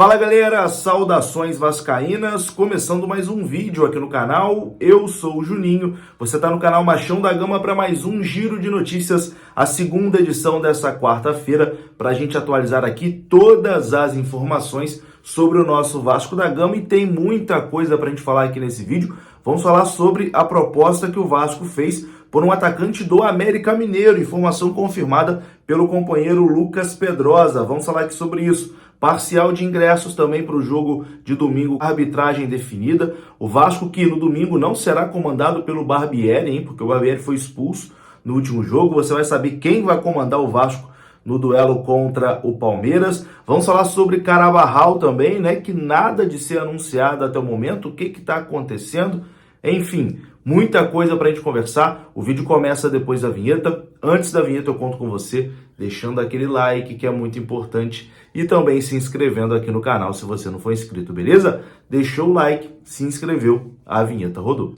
Fala galera, saudações vascaínas, começando mais um vídeo aqui no canal, eu sou o Juninho, você está no canal Machão da Gama para mais um giro de notícias, a segunda edição dessa quarta-feira, para a gente atualizar aqui todas as informações sobre o nosso Vasco da Gama e tem muita coisa para a gente falar aqui nesse vídeo. Vamos falar sobre a proposta que o Vasco fez por um atacante do América Mineiro, informação confirmada pelo companheiro Lucas Pedrosa, vamos falar aqui sobre isso. Parcial de ingressos também para o jogo de domingo, arbitragem definida. O Vasco que no domingo não será comandado pelo Barbieri, hein, porque o Barbieri foi expulso no último jogo. Você vai saber quem vai comandar o Vasco no duelo contra o Palmeiras. Vamos falar sobre Carabarral também, né, que nada de ser anunciado até o momento. O que está acontecendo? Enfim, muita coisa para a gente conversar. O vídeo começa depois da vinheta. Antes da vinheta eu conto com você, deixando aquele like que é muito importante e também se inscrevendo aqui no canal se você não for inscrito, beleza? Deixou o like, se inscreveu, a vinheta rodou.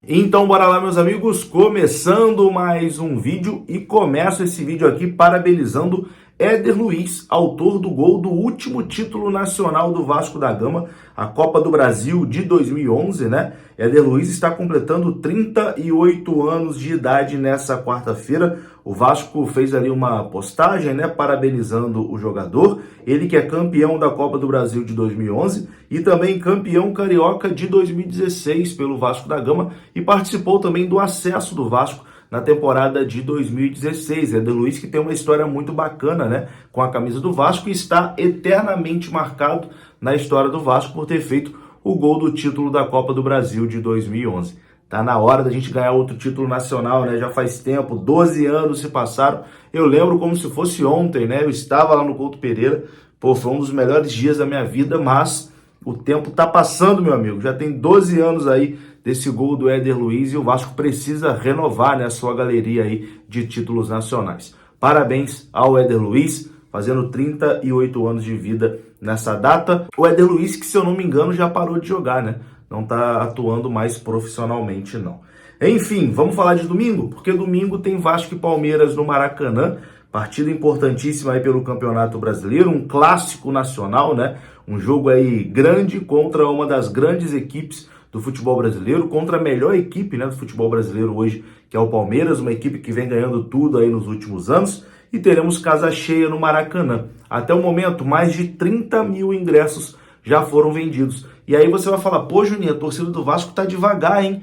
Então bora lá meus amigos, começando mais um vídeo e começo esse vídeo aqui parabenizando Éder Luiz, autor do gol do último título nacional do Vasco da Gama, a Copa do Brasil de 2011, né? Éder Luiz está completando 38 anos de idade nessa quarta-feira. O Vasco fez ali uma postagem, né, parabenizando o jogador. Ele que é campeão da Copa do Brasil de 2011 e também campeão carioca de 2016 pelo Vasco da Gama e participou também do acesso do Vasco na temporada de 2016. Éder Luiz que tem uma história muito bacana, né, com a camisa do Vasco e está eternamente marcado na história do Vasco por ter feito o gol do título da Copa do Brasil de 2011. Tá na hora da gente ganhar outro título nacional, né? Já faz tempo, 12 anos se passaram. Eu lembro como se fosse ontem, né? Eu estava lá no Couto Pereira. Pô, foi um dos melhores dias da minha vida, mas o tempo tá passando, meu amigo. Já tem 12 anos aí desse gol do Éder Luiz e o Vasco precisa renovar, né, a sua galeria aí de títulos nacionais. Parabéns ao Éder Luiz, fazendo 38 anos de vida nessa data. O Éder Luiz que, se eu não me engano, já parou de jogar, né? Não tá atuando mais profissionalmente, não. Enfim, vamos falar de domingo? Porque domingo tem Vasco e Palmeiras no Maracanã, partida importantíssima aí pelo Campeonato Brasileiro, um clássico nacional, né? Um jogo aí grande contra uma das grandes equipes do futebol brasileiro, contra a melhor equipe, né, do futebol brasileiro hoje, que é o Palmeiras, uma equipe que vem ganhando tudo aí nos últimos anos, e teremos casa cheia no Maracanã. Até o momento, mais de 30 mil ingressos já foram vendidos. E aí você vai falar, pô Juninho, a torcida do Vasco tá devagar, hein?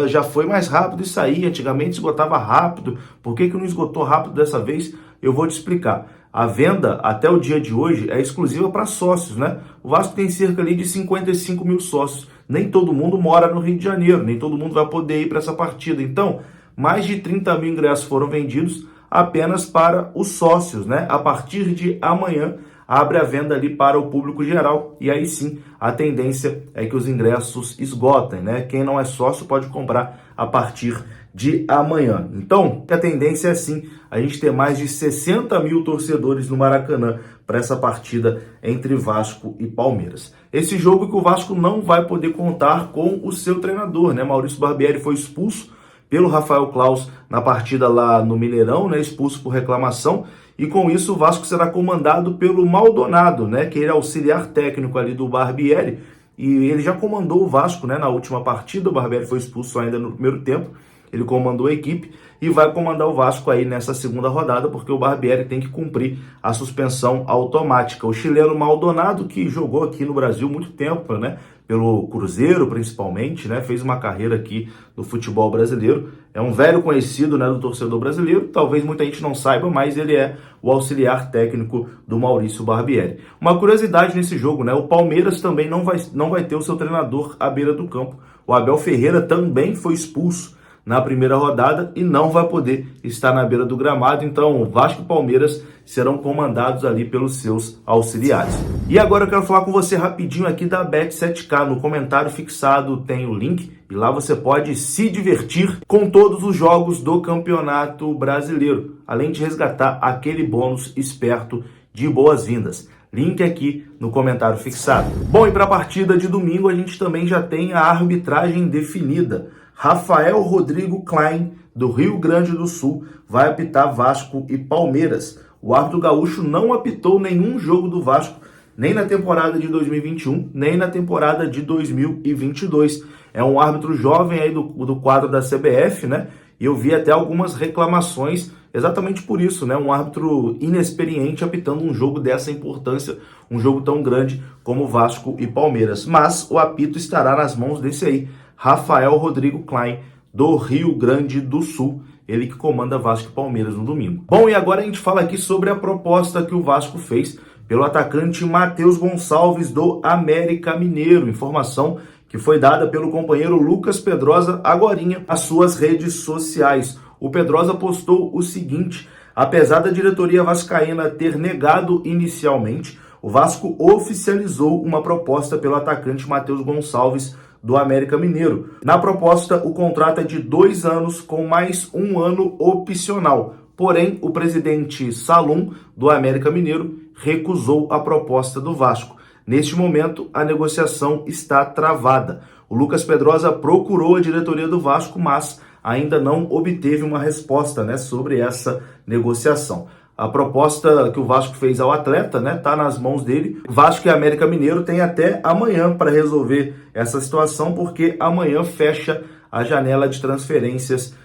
Já foi mais rápido isso aí, antigamente esgotava rápido, por que não esgotou rápido dessa vez? Eu vou te explicar. A venda até o dia de hoje é exclusiva para sócios, né? O Vasco tem cerca ali de 55 mil sócios. Nem todo mundo mora no Rio de Janeiro, nem todo mundo vai poder ir para essa partida. Então, mais de 30 mil ingressos foram vendidos apenas para os sócios, né? A partir de amanhã, abre a venda ali para o público geral e aí sim a tendência é que os ingressos esgotem, né? Quem não é sócio pode comprar a partir de amanhã. Então, a tendência é sim a gente ter mais de 60 mil torcedores no Maracanã para essa partida entre Vasco e Palmeiras. Esse jogo que o Vasco não vai poder contar com o seu treinador, né? Maurício Barbieri foi expulso pelo Rafael Claus na partida lá no Mineirão, né? Expulso por reclamação. E com isso o Vasco será comandado pelo Maldonado, né, que ele é auxiliar técnico ali do Barbieri, e ele já comandou o Vasco, né, na última partida. O Barbieri foi expulso ainda no primeiro tempo, ele comandou a equipe e vai comandar o Vasco aí nessa segunda rodada, porque o Barbieri tem que cumprir a suspensão automática. O chileno Maldonado, que jogou aqui no Brasil muito tempo, né, pelo Cruzeiro principalmente, né, fez uma carreira aqui no futebol brasileiro, é um velho conhecido, né, do torcedor brasileiro, talvez muita gente não saiba, mas ele é o auxiliar técnico do Maurício Barbieri. Uma curiosidade nesse jogo, né, o Palmeiras também não vai ter o seu treinador à beira do campo. O Abel Ferreira também foi expulso na primeira rodada e não vai poder estar na beira do gramado. Então, Vasco e Palmeiras serão comandados ali pelos seus auxiliares. E agora eu quero falar com você rapidinho aqui da Bet7k. No comentário fixado tem o link e lá você pode se divertir com todos os jogos do Campeonato Brasileiro, além de resgatar aquele bônus esperto de boas-vindas. Link aqui no comentário fixado. Bom, e para a partida de domingo a gente também já tem a arbitragem definida. Rafael Rodrigo Klein do Rio Grande do Sul vai apitar Vasco e Palmeiras. O árbitro gaúcho não apitou nenhum jogo do Vasco, nem na temporada de 2021, nem na temporada de 2022. É um árbitro jovem aí do quadro da CBF, né? E eu vi até algumas reclamações exatamente por isso, né? Um árbitro inexperiente apitando um jogo dessa importância, um jogo tão grande como Vasco e Palmeiras. Mas o apito estará nas mãos desse aí, Rafael Rodrigo Klein, do Rio Grande do Sul, ele que comanda Vasco e Palmeiras no domingo. Bom, e agora a gente fala aqui sobre a proposta que o Vasco fez pelo atacante Matheus Gonçalves do América Mineiro. Informação que foi dada pelo companheiro Lucas Pedrosa agorinha às suas redes sociais. O Pedrosa postou o seguinte: apesar da diretoria vascaína ter negado inicialmente, o Vasco oficializou uma proposta pelo atacante Matheus Gonçalves do América Mineiro. Na proposta, o contrato é de 2 anos com mais 1 ano opcional. Porém, o presidente Salum, do América Mineiro, recusou a proposta do Vasco. Neste momento, a negociação está travada. O Lucas Pedrosa procurou a diretoria do Vasco, mas ainda não obteve uma resposta, né, sobre essa negociação. A proposta que o Vasco fez ao atleta, né, tá nas mãos dele. O Vasco e América Mineiro têm até amanhã para resolver essa situação, porque amanhã fecha a janela de transferências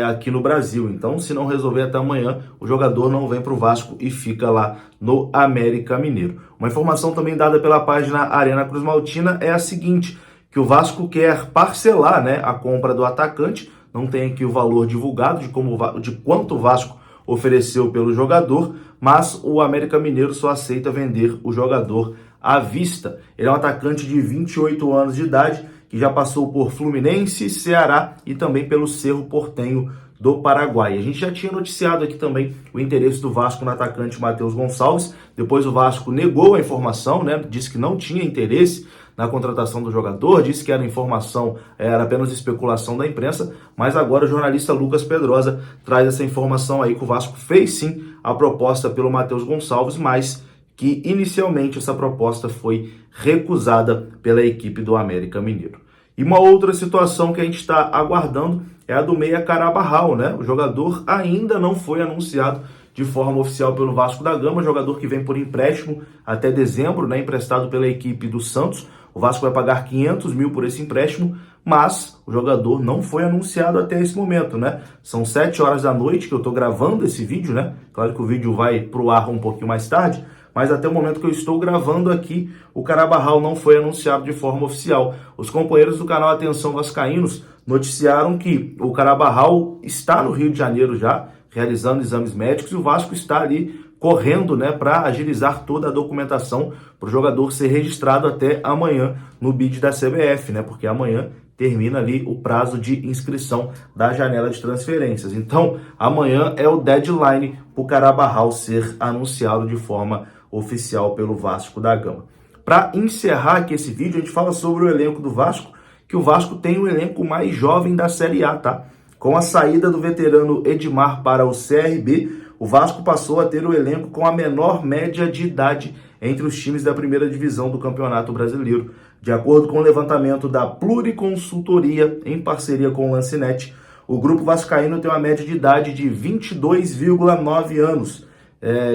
aqui no Brasil. Então, se não resolver até amanhã, o jogador não vem para o Vasco e fica lá no América Mineiro. Uma informação também dada pela página Arena Cruz Maltina é a seguinte, que o Vasco quer parcelar, né, a compra do atacante. Não tem aqui o valor divulgado de quanto o Vasco ofereceu pelo jogador, mas o América Mineiro só aceita vender o jogador à vista. Ele é um atacante de 28 anos de idade, que já passou por Fluminense, Ceará e também pelo Cerro Porteño do Paraguai. A gente já tinha noticiado aqui também o interesse do Vasco no atacante Matheus Gonçalves. Depois o Vasco negou a informação, né? Disse que não tinha interesse na contratação do jogador, disse que era informação, era apenas especulação da imprensa, mas agora o jornalista Lucas Pedrosa traz essa informação aí que o Vasco fez sim a proposta pelo Matheus Gonçalves, mas que inicialmente essa proposta foi recusada pela equipe do América Mineiro. E uma outra situação que a gente está aguardando é a do meia Carabarral, né? O jogador ainda não foi anunciado de forma oficial pelo Vasco da Gama, jogador que vem por empréstimo até dezembro, né? Emprestado pela equipe do Santos. O Vasco vai pagar 500 mil por esse empréstimo, mas o jogador não foi anunciado até esse momento, né? São 7 horas da noite que eu estou gravando esse vídeo, né? Claro que o vídeo vai pro ar um pouquinho mais tarde, mas até o momento que eu estou gravando aqui, o Carabarral não foi anunciado de forma oficial. Os companheiros do canal Atenção Vascaínos noticiaram que o Carabarral está no Rio de Janeiro já, realizando exames médicos, e o Vasco está ali correndo, né, para agilizar toda a documentação para o jogador ser registrado até amanhã no BID da CBF, né, porque amanhã termina ali o prazo de inscrição da janela de transferências. Então, amanhã é o deadline para o Carabarral ser anunciado de forma oficial pelo Vasco da Gama. Para encerrar aqui esse vídeo, a gente fala sobre o elenco do Vasco, que o Vasco tem o elenco mais jovem da Série A, tá? Com a saída do veterano Edmar para o CRB, o Vasco passou a ter o elenco com a menor média de idade entre os times da primeira divisão do Campeonato Brasileiro. De acordo com o levantamento da Pluriconsultoria, em parceria com o Lancinete, o grupo vascaíno tem uma média de idade de 22,9 anos,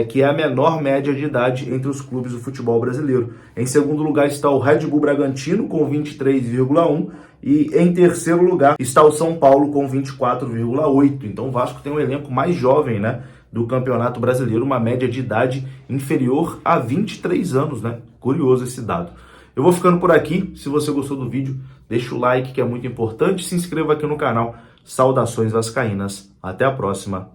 que é a menor média de idade entre os clubes do futebol brasileiro. Em segundo lugar está o Red Bull Bragantino, com 23,1, e em terceiro lugar está o São Paulo, com 24,8. Então o Vasco tem um elenco mais jovem, né, do Campeonato Brasileiro, uma média de idade inferior a 23 anos, né? Curioso esse dado. Eu vou ficando por aqui. Se você gostou do vídeo, deixa o like, que é muito importante. Se inscreva aqui no canal. Saudações vascaínas. Até a próxima.